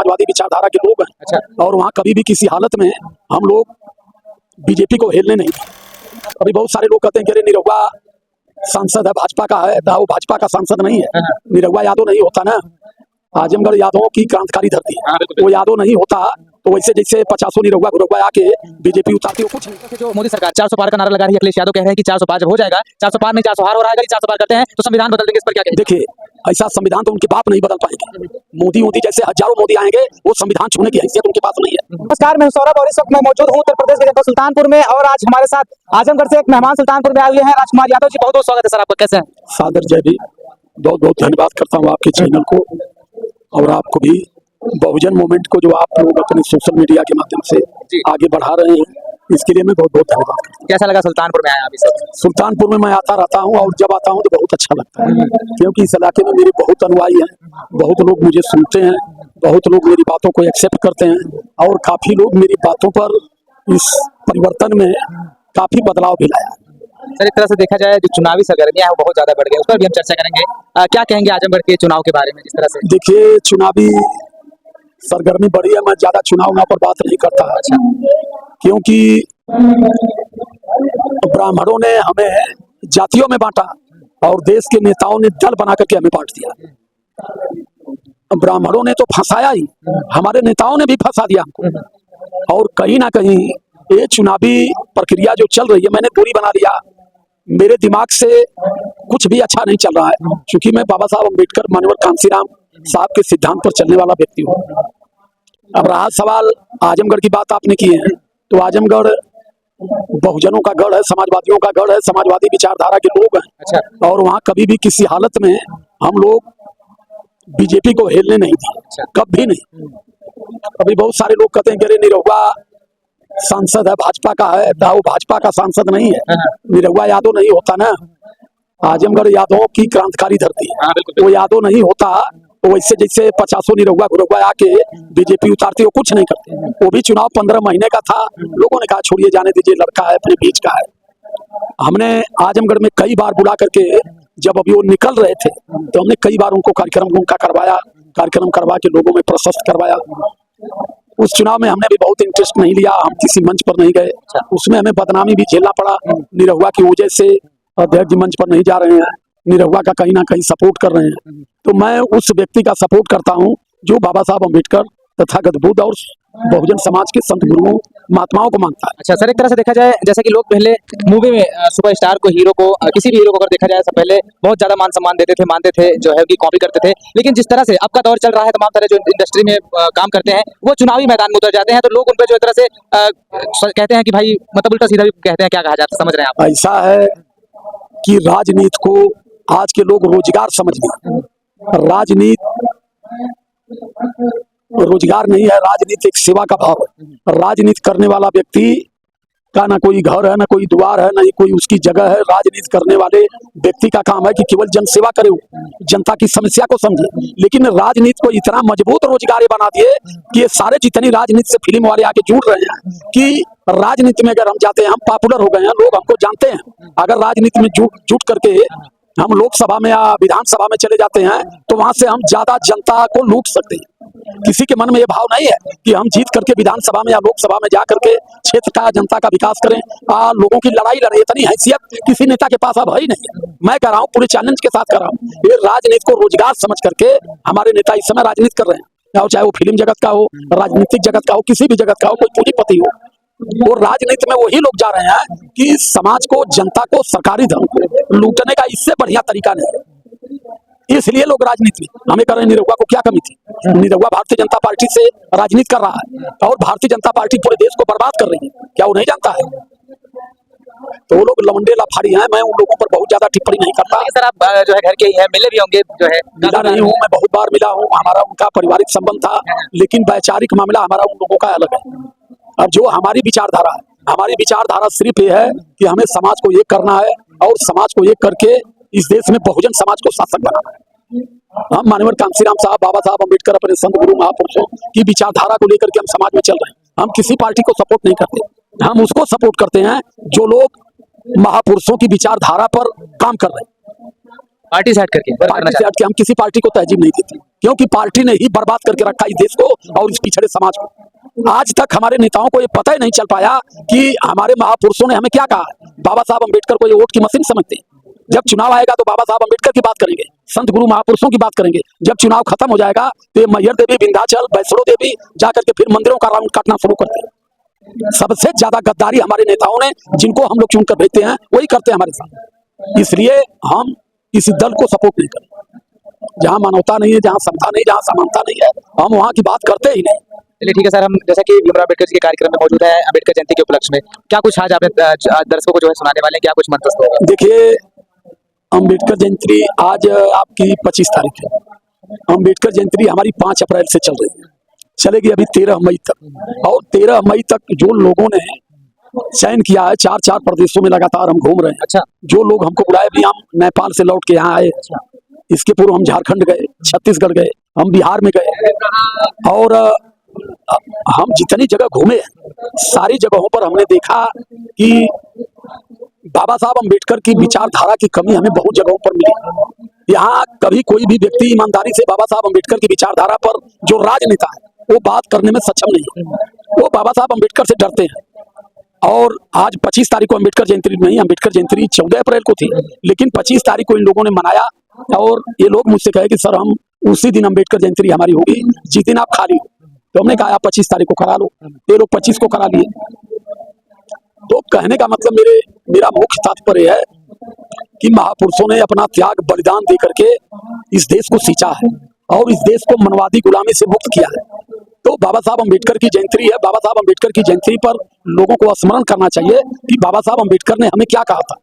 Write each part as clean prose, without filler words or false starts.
समाजवादी विचारधारा के लोग हैं। अच्छा। और वहाँ कभी भी किसी हालत में हम लोग बीजेपी को हिलने नहीं दें। अभी बहुत सारे लोग कहते हैं कि अरे निरहुआ सांसद है, भाजपा का है, तो वो भाजपा का सांसद नहीं है। निरहुआ यादव नहीं होता ना, आजमगढ़ यादवों की क्रांतिकारी धरती है। वो यादव नहीं होता तो वैसे जैसे 50 निरहुआ गुरहुआ आके बीजेपी उतारती हो कुछ नहीं। जो मोदी सरकार 400 पार का नारा लगा रही है, अखिलेश यादव कह रहे हैं कि 400 पार जब हो जाएगा, 400 पार नहीं 400 हार हो रहा है, अगर 400 पार करते हैं तो संविधान बदल देंगे, इस पर क्या कहेंगे? देखिए, ऐसा संविधान तो उनके बाप नहीं बदल पाएंगे। मोदी जैसे हजारों मोदी आएंगे, वो संविधान छूने की हैसियत उनके पास नहीं है। नमस्कार, मैं सौरभ और इस वक्त मैं मौजूद हूँ उत्तर प्रदेश के जनपद सुल्तानपुर में, और आज हमारे साथ आजमगढ़ से एक मेहमान सुल्तानपुर में आए हुए हैं, राजकुमार यादव जी। बहुत बहुत स्वागत है सर आपका, कैसे हैं? सादर जय भी, बहुत बहुत धन्यवाद करता हूँ आपके चैनल को और आपको भी, बहुजन मूवमेंट को जो आप लोग अपने सोशल मीडिया के माध्यम से आगे बढ़ा रहे हैं, इसके लिए मैं बहुत बहुत धन्यवाद करता हूँ। कैसा लगा सुल्तानपुर में आया अभी सर? सुल्तानपुर में मैं आता रहता हूँ और जब आता हूँ तो बहुत अच्छा लगता है, क्योंकि इस इलाके में मेरे बहुत अनुयायी हैं, बहुत लोग मुझे सुनते हैं, बहुत लोग मेरी बातों को एक्सेप्ट करते हैं और काफी लोग मेरी बातों पर इस परिवर्तन में काफी बदलाव भी लाया। सर, एक तरह से देखा जाए जो चुनावी सरगर्मियां हैं वो बहुत ज्यादा बढ़ गई, उस पर भी हम चर्चा करेंगे। क्या कहेंगे आजमगढ़ के चुनाव के बारे में? जिस तरह से देखिए, चुनावी सरगर्मी बढ़ी है, मैं ज्यादा चुनाव पर बात नहीं करता। अच्छा। क्योंकि ब्राह्मणों ने हमें जातियों में बांटा और देश के नेताओं ने दल बना करके हमें बांट दिया। ब्राह्मणों ने तो फंसाया ही, हमारे नेताओं ने भी फंसा दिया हमको। और कहीं ना कहीं ये चुनावी प्रक्रिया जो चल रही है, मैंने दूरी बना लिया, मेरे दिमाग से कुछ भी अच्छा नहीं चल रहा है, क्योंकि मैं बाबा साहब अम्बेडकर, माननीय कांशीराम साहब के सिद्धांत पर चलने वाला व्यक्ति हूँ। अब रहा सवाल आजमगढ़ की बात आपने की है, तो आजमगढ़ बहुजनों का गढ़ है, समाजवादियों का गढ़ है, समाजवादी विचारधारा के लोग हैं। अच्छा। और वहाँ कभी भी किसी हालत में हम लोग बीजेपी को हिलने नहीं दें। अच्छा। कभी नहीं। अभी बहुत सारे लोग कहते हैं कि अरे निरहुआ सांसद है, भाजपा का है, तो वो भाजपा का सांसद नहीं है। निरहुआ यादव नहीं होता ना, आजमगढ़ यादवों की क्रांतिकारी धरती है। वो यादव नहीं होता तो वैसे जैसे 50 निरहुआ गुरहुआ आके बीजेपी उतारती हो कुछ नहीं करते। वो भी चुनाव 15 महीने का था, लोगों ने कहा छोड़िए, जाने दीजिए, लड़का है, अपने बीच का है। हमने आजमगढ़ में कई बार बुला करके, जब अभी वो निकल रहे थे तो हमने कई बार उनको कार्यक्रम उनका करवाया, कार्यक्रम करवा के लोगों में प्रशस्त करवाया। उस चुनाव में हमने भी बहुत इंटरेस्ट नहीं लिया, हम किसी मंच पर नहीं गए, उसमें हमें बदनामी भी झेलना पड़ा। निरहुआ की वजह से अध्यक्ष मंच पर नहीं जा रहे हैं, निरहुआ का कहीं ना कहीं सपोर्ट कर रहे हैं, तो मैं उस व्यक्ति का सपोर्ट करता हूं जो बाबा साहब अम्बेडकर, तथागत बुद्ध और बहुजन समाज के संत गुरुओं महात्माओं को मानता है। अच्छा सर, एक तरह से देखा जाए, जैसे कि लोग पहले मूवी में सुपरस्टार को, हीरो को, किसी भी हीरो को अगर देखा जाए, पहले बहुत ज्यादा मान सम्मान देते थे, मानते थे, जो है कि कॉपी करते थे। लेकिन जिस तरह से अब का दौर चल रहा है, तमाम तरह जो इंडस्ट्री में काम करते हैं वो चुनावी मैदान में उतर जाते हैं, तो लोग उन पर जो एक तरह से कहते हैं कि भाई, मतलब उल्टा सीधा भी कहते हैं, क्या कहा जाता है, समझ रहे हैं आप? ऐसा है कि राजनीति को आज के लोग रोजगार समझ लिया। राजनीति रोजगार नहीं है, राजनीति एक सेवा का भाव है। राजनीति करने वाला व्यक्ति का ना कोई घर है, ना कोई द्वार है, ना ही कोई उसकी जगह है। राजनीति करने वाले व्यक्ति का काम है कि केवल जनसेवा करे, जनता की समस्या को समझे। लेकिन राजनीति को इतना मजबूत रोजगार बना दिए कि ये सारे जितनी राजनीति से फिल्म वाले आके जुड़ रहे हैं कि राजनीति में अगर हम जाते हैं, हम पॉपुलर हो गए हैं, लोग हमको जानते हैं। अगर राजनीति में जुट करके हम लोकसभा में या विधानसभा में चले जाते हैं तो वहां से हम ज्यादा जनता को लूट सकते हैं। किसी के मन में ये भाव नहीं है कि हम जीत करके विधानसभा में या लोकसभा में जा करके क्षेत्र का, जनता का विकास करें, लोगों की लड़ाई लड़े। इतनी हैसियत किसी नेता के पास अब है ही नहीं। मैं कह रहा हूँ, पूरे चैलेंज के साथ कर रहा हूँ, ये राजनीति को रोजगार समझ करके हमारे नेता इस समय राजनीति कर रहे हैं, चाहे वो फिल्म जगत का हो, राजनीतिक जगत का हो, किसी भी जगत का हो, कोई पूंजीपति हो। वो राजनीति में वही लोग जा रहे हैं कि समाज को, जनता को, सरकारी धन को लूटने का इससे बढ़िया तरीका नहीं है, इसलिए लोग राजनीति में। हमें कह रहे हैं निरहुआ को क्या कमी थी? निरहुआ भारतीय जनता पार्टी से राजनीति कर रहा है और भारतीय जनता पार्टी पूरे देश को बर्बाद कर रही है, क्या वो नहीं जानता है? तो वो लोग लवंडे लाफाड़ी हैं, मैं उन लोगों पर बहुत ज्यादा टिप्पणी नहीं करता। सर, आप जो है घर के ही हैं, मिले भी होंगे, जो है? मिला नहीं हूँ, मैं बहुत बार मिला हूँ, हमारा उनका पारिवारिक संबंध था, लेकिन वैचारिक मामला हमारा उन लोगों का अलग है। अब जो हमारी विचारधारा है, हमारी विचारधारा सिर्फ ये है कि हमें समाज को एक करना है और समाज को एक करके इस देश में बहुजन समाज को शासक बनाना है। हम माननीय कांशीराम साहब, बाबा साहब अम्बेडकर, अपने संत गुरु महापुरुषों की विचारधारा को लेकर के हम समाज में चल रहे हैं। हम किसी पार्टी को सपोर्ट नहीं करते, हम उसको सपोर्ट करते हैं जो लोग महापुरुषों की विचारधारा पर काम कर रहे हैं। पार्टी से हट करके हम किसी पार्टी को तहजीब नहीं देते। क्योंकि पार्टी ने ही बर्बाद करके रखा इस देश को और इस पिछड़े समाज को। आज तक हमारे नेताओं को ये पता ही नहीं चल पाया कि हमारे महापुरुषों ने हमें क्या कहा। बाबा साहब अम्बेडकर को ये वोट की मशीन समझते हैं। जब चुनाव आएगा तो बाबा साहब अम्बेडकर की बात करेंगे, संत गुरु महापुरुषों की बात करेंगे। जब चुनाव खत्म हो जाएगा तो ये मैहर देवी, विंध्याचल, वैष्णो देवी जाकर के फिर मंदिरों का राउंड काटना शुरू करते हैं। सबसे ज्यादा गद्दारी हमारे नेताओं ने, जिनको हम लोग चुनकर भेजते हैं, वही करते हैं हमारे साथ। इसलिए हम किसी दल को सपोर्ट नहीं करते। जहां मानवता नहीं है, जहां समता नहीं, जहां समानता नहीं है, हम वहां की बात करते ही नहीं। चलिए ठीक है सर, हम जैसा कि भीमराव अम्बेडकर जी के कार्यक्रम में मौजूद है अम्बेडकर जयंती के उपलक्ष्य में, क्या कुछ आज आपने दर्शकों को जो है सुनाने वाले हैं, क्या कुछ मंतव्य होगा? देखिए, अम्बेडकर जयंती आज आपकी 25 तारीख है। अम्बेडकर जयंती हमारी 5 अप्रैल से चल रही है, चलेगी अभी 13 मई तक। और 13 मई तक जो लोगों ने चयन किया है, 4 प्रदेशों में लगातार हम घूम रहे हैं। अच्छा। जो लोग हमको बुलाए भी, हम नेपाल से लौट के यहाँ आए। इसके पूर्व हम झारखंड गए, छत्तीसगढ़ गए, हम बिहार में गए, और हम जितनी जगह घूमे सारी जगहों पर हमने देखा कि बाबा साहब अम्बेडकर की विचारधारा की कमी हमें बहुत जगहों पर मिली। यहाँ कभी कोई भी व्यक्ति ईमानदारी से बाबा साहब अम्बेडकर की विचारधारा पर, जो राजनेता है, वो बात करने में सक्षम नहीं है। वो बाबा साहब अम्बेडकर से डरते हैं। और आज 25 तारीख को अम्बेडकर जयंती नहीं, अम्बेडकर जयंती 14 अप्रैल को थी, लेकिन 25 तारीख को इन लोगों ने मनाया। और ये लोग मुझसे कहे कि सर हम उसी दिन अम्बेडकर जयंती हमारी होगी जिस दिन आप खाली हो। तो हमने कहा 25 तारीख को करा लो। ये लोग 25 को करा लिए। तो कहने का मतलब मेरा मुख्य तात्पर्य है कि महापुरुषों ने अपना त्याग बलिदान दे करके इस देश को सींचा है और इस देश को मनवादी गुलामी से मुक्त किया है। तो बाबा साहब अम्बेडकर की जयंती है। बाबा साहब अम्बेडकर की जयंती पर लोगों को स्मरण करना चाहिए कि बाबा साहब अम्बेडकर ने हमें क्या कहा था।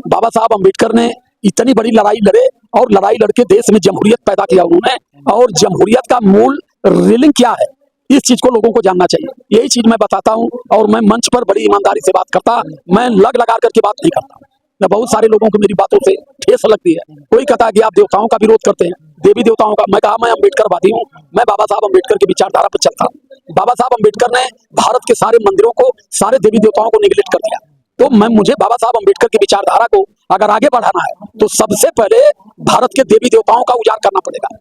बाबा साहब अम्बेडकर ने इतनी बड़ी लड़ाई लड़े और लड़ाई लड़के देश में जमहूरियत पैदा किया उन्होंने। और जमहूरियत का मूल रीलिंग क्या है, इस चीज को लोगों को जानना चाहिए। यही चीज मैं बताता हूँ और मैं मंच पर बड़ी ईमानदारी से बात करता, मैं लगा करके बात नहीं करता। मैं बहुत सारे लोगों को मेरी बातों से ठेस लगती है। कोई कहता है कि आप देवताओं का विरोध करते हैं, देवी देवताओं का। मैं कहा मैं अम्बेडकरवादी हूँ, मैं बाबा साहब अम्बेडकर की विचारधारा पर चलता हूँ। बाबा साहब अम्बेडकर ने भारत के सारे मंदिरों को, सारे देवी देवताओं को निगलेक्ट कर दिया। तो मुझे बाबा साहब अम्बेडकर की विचारधारा को अगर आगे बढ़ाना है तो सबसे पहले भारत के देवी देवताओं का उजागर करना पड़ेगा।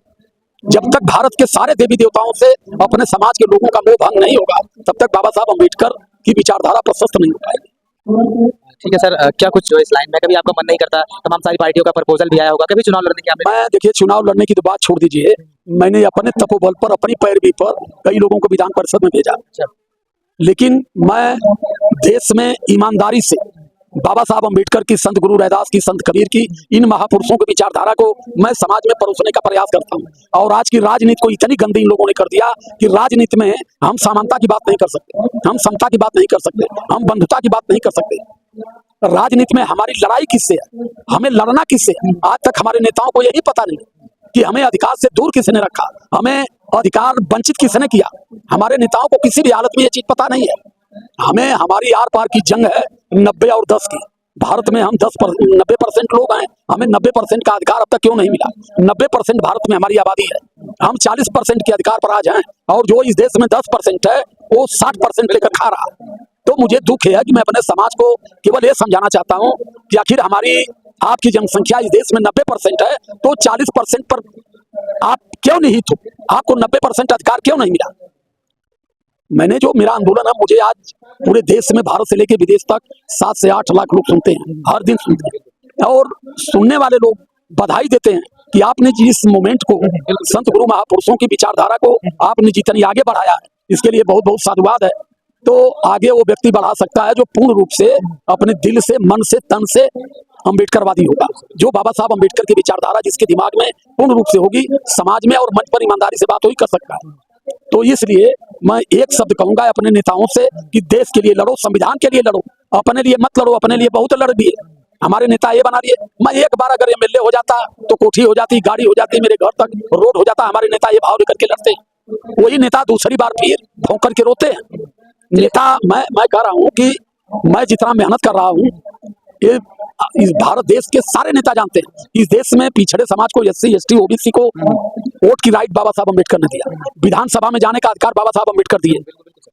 जब तक भारत के सारे देवी देवताओं से अपने समाज के लोगों का मोह भंग नहीं होगा, तब तक बाबा साहब अम्बेडकर की विचारधारा प्रशस्त नहीं हो पाएगी। ठीक है सर, क्या कुछ जो इस लाइन में कभी आपका मन नहीं करता, तमाम सारी पार्टियों का प्रपोजल भी आया होगा, कभी चुनाव लड़ने की आपने? मैं देखिए, चुनाव लड़ने की तो बात छोड़ दीजिए, मैंने अपने तपोबल पर, अपनी पैरवी पर कई लोगों को विधान परिषद में भेजा। लेकिन मैं देश में ईमानदारी से बाबा साहब अम्बेडकर की, संत गुरु रैदास की, संत कबीर की, इन महापुरुषों की विचारधारा को मैं समाज में परोसने का प्रयास करता हूं। और आज की राजनीति को इतनी गंदी इन लोगों ने कर दिया कि राजनीति में हम समानता की बात नहीं कर सकते, हम समता की बात नहीं कर सकते, हम बंधुता की बात नहीं कर सकते। राजनीति में हमारी लड़ाई किससे है, हमें लड़ना किससे है? आज तक हमारे नेताओं को यही पता नहीं कि हमें अधिकार से दूर किसने रखा, हमें अधिकार वंचित किसने किया। हमारे नेताओं को किसी भी हालत में ये चीज पता नहीं है। हमें, हमारी आर पार की जंग है 90 और 10 की। भारत में हम 90% लोग हैं, हमें 90% का अधिकार अब तक क्यों नहीं मिला? 90% भारत में हमारी आबादी है, हम 40% के अधिकार पर आज हैं, और जो इस देश में 10% है वो 60% लेकर खा रहा। तो मुझे दुख है कि मैं अपने समाज को केवल ये समझाना चाहता हूँ कि आखिर हमारी, आपकी जनसंख्या इस देश में 90% है, तो 40% पर आप क्यों निहित हो? आपको 90% अधिकार क्यों नहीं मिला? मैंने जो मेरा आंदोलन है, मुझे आज पूरे देश में, भारत से लेकर विदेश तक 7 से 8 लाख लोग सुनते हैं, हर दिन सुनते हैं। और सुनने वाले लोग बधाई देते हैं कि आपने जिस मूवमेंट को, संत गुरु महापुरुषों की विचारधारा को आपने जितनी आगे बढ़ाया है, इसके लिए बहुत बहुत साधुवाद है। तो आगे वो व्यक्ति बढ़ा सकता है जो पूर्ण रूप से अपने दिल से, मन से, तन से अम्बेडकरवादी होगा। जो बाबा साहब अम्बेडकर की विचारधारा जिसके दिमाग में पूर्ण रूप से होगी, समाज में और मंच पर ईमानदारी से बात वही कर सकता है। तो इसलिए मैं एक शब्द कहूंगा अपने नेताओं से कि देश के लिए लड़ो, संविधान के लिए लड़ो, अपने लिए मत लड़ो। अपने लिए बहुत लड़ दिए हमारे नेता, ये बना दिए। मैं एक बार अगर एमएलए हो जाता तो कोठी हो जाती, गाड़ी हो जाती, मेरे घर तक रोड हो जाता। हमारे नेता ये भाव लेकर के लड़ते हैं, वही नेता दूसरी बार फिर भौंक करके रोते हैं। नेता, मैं कह रहा हूँ कि मैं जितना मेहनत कर रहा हूँ, ये इस भारत देश के सारे नेता जानते हैं। इस देश में पिछड़े समाज को, SC ST OBC को वोट की राइट बाबा साहब अम्बेडकर ने दिया, विधानसभा में जाने का अधिकार बाबा साहब अम्बेडकर दिए।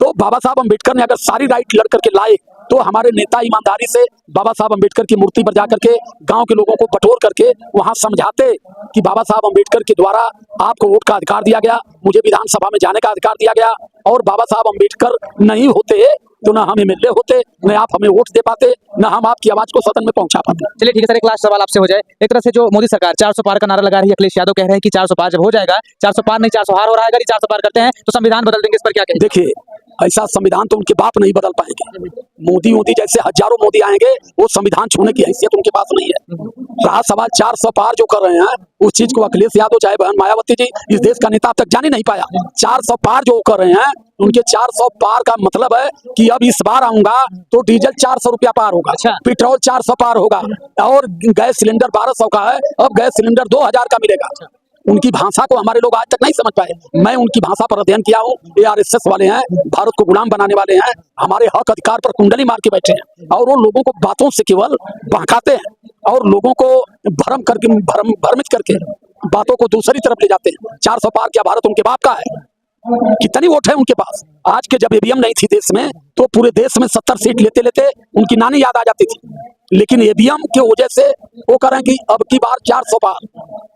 तो बाबा साहब अम्बेडकर ने अगर सारी राइट लड़ करके लाए तो हमारे नेता ईमानदारी से बाबा साहब अम्बेडकर की मूर्ति पर जाकर के गांव के लोगों को बटोर करके वहां समझाते कि बाबा साहब अम्बेडकर के द्वारा आपको वोट का अधिकार दिया गया, मुझे विधानसभा में जाने का अधिकार दिया गया, और बाबा साहब अम्बेडकर नहीं होते तो ना हम एमएलए होते, न आप हमें वोट दे पाते, न हम आपकी आवाज को सदन में पहुंचा पाते। चलिए ठीक है सर, एक लास्ट सवाल आपसे हो जाए। एक तरह से जो मोदी सरकार 400 पार का नारा लगा रही है, अखिलेश यादव कह रहे हैं कि 400 पार जब हो जाएगा, 400 पार नहीं 400 हार हो रहा है, अगर ये 400 पार करते हैं तो संविधान बदल देंगे, इस पर क्या कहेंगे? देखिए, ऐसा संविधान तो उनके बाप नहीं बदल पाएंगे। मोदी जैसे हजारों मोदी आएंगे, वो संविधान छूने की हैसियत उनके पास नहीं है। रहा सवाल 400 पार जो कर रहे हैं, उस चीज को अखिलेश यादव चाहे बहन मायावती जी, इस देश का नेता अब तक जान ही नहीं पाया। 400 पार जो कर रहे हैं, उनके 400 पार का मतलब है कि अब इस बार आऊंगा तो डीजल 400 रुपया पार होगा, अच्छा। पेट्रोल 400 पार होगा, और गैस सिलेंडर 1200 का है, अब गैस सिलेंडर 2000 का मिलेगा। उनकी भाषा को हमारे लोग आज तक नहीं समझ पाए। मैं उनकी भाषा पर अध्ययन किया हूँ। ये आरएसएस वाले हैं, भारत को गुलाम बनाने वाले हैं, हमारे हक अधिकार पर कुंडली मार के बैठे हैं, और वो लोगों को बातों से केवल बहकाते हैं और लोगों को भ्रमित करके बातों को दूसरी तरफ ले जाते हैं। 400 पार क्या भारत उनके बाप का है? कितनी वोट है उनके पास? आज के जब ईवीएम नहीं थी देश में, तो पूरे देश में 70 सीट लेते लेते उनकी नानी याद आ जाती थी, लेकिन ईवीएम की वजह से वो कह रहे हैं कि अब की बार 400 पार।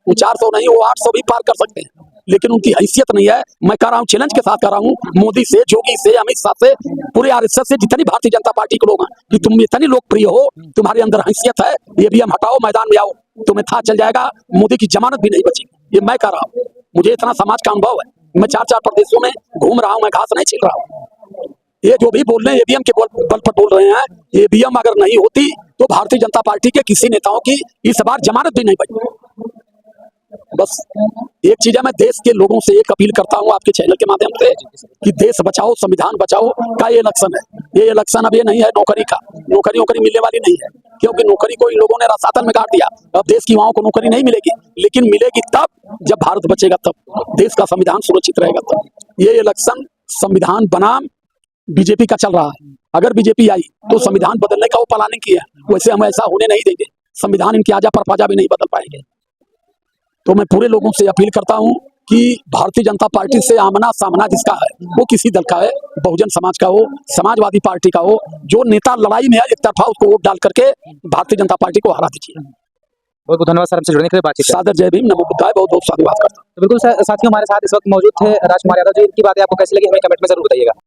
वो 400 नहीं, वो 800 भी पार कर सकते हैं, लेकिन उनकी हैसियत नहीं है। मैं कह रहा हूँ, चैलेंज के साथ कह रहा हूँ, मोदी से, जोगी से, अमित शाह से, पूरे आरएसएस से, जितनी भारतीय जनता पार्टी के लोग हैं, कि तुम इतनी लोकप्रिय हो, तुम्हारे अंदर हैसियत है, ईवीएम हटाओ, मैदान में आओ, तुम्हें था चल जाएगा, मोदी की जमानत भी नहीं बची। ये मैं कह रहा हूँ, मुझे इतना समाज का अनुभव है। मैं 4 प्रदेशों में घूम रहा हूँ, मैं घास नहीं छील रहा हूँ। ये जो भी बोल रहे हैं ईवीएम के बल पर बोल रहे हैं, ईवीएम अगर नहीं होती तो भारतीय जनता पार्टी के किसी नेताओं की इस बार जमानत भी नहीं बची। बस एक चीज है, मैं देश के लोगों से एक अपील करता हूं आपके चैनल के माध्यम से कि देश बचाओ, संविधान बचाओ का ये इलेक्शन है। ये इलेक्शन अब ये नहीं है नौकरी का, नौकरी मिलने वाली नहीं है, क्योंकि नौकरी को इन लोगों ने रसातल में काट दिया। अब देश की युवाओं को नौकरी नहीं मिलेगी, लेकिन मिलेगी तब जब भारत बचेगा, तब देश का संविधान सुरक्षित रहेगा। तब ये इलेक्शन संविधान बनाम बीजेपी का चल रहा है। अगर बीजेपी आई तो संविधान बदलने का वो प्लानिंग किया, वैसे हम ऐसा होने नहीं देंगे। संविधान इनकी आजा परपाजा भी नहीं बदल पाएंगे। तो मैं पूरे लोगों से अपील करता हूं कि भारतीय जनता पार्टी से आमना सामना जिसका है, वो किसी दल का है, बहुजन समाज का हो, समाजवादी पार्टी का हो, जो नेता लड़ाई में है एक तरफा, उसको वोट डाल करके भारतीय जनता पार्टी को हरा दीजिए। बहुत बहुत धन्यवाद सर, हमसे जुड़ने के लिए बातचीत। सादर जय भीम, नमो बुद्धाय, बहुत बहुत साधुवाद करता हूं। तो बिल्कुल साथियों, हमारे साथ इस वक्त मौजूद थे राजकुमार यादव जी। इनकी बातें आपको कैसी लगी हमें कमेंट में जरूर बताइएगा।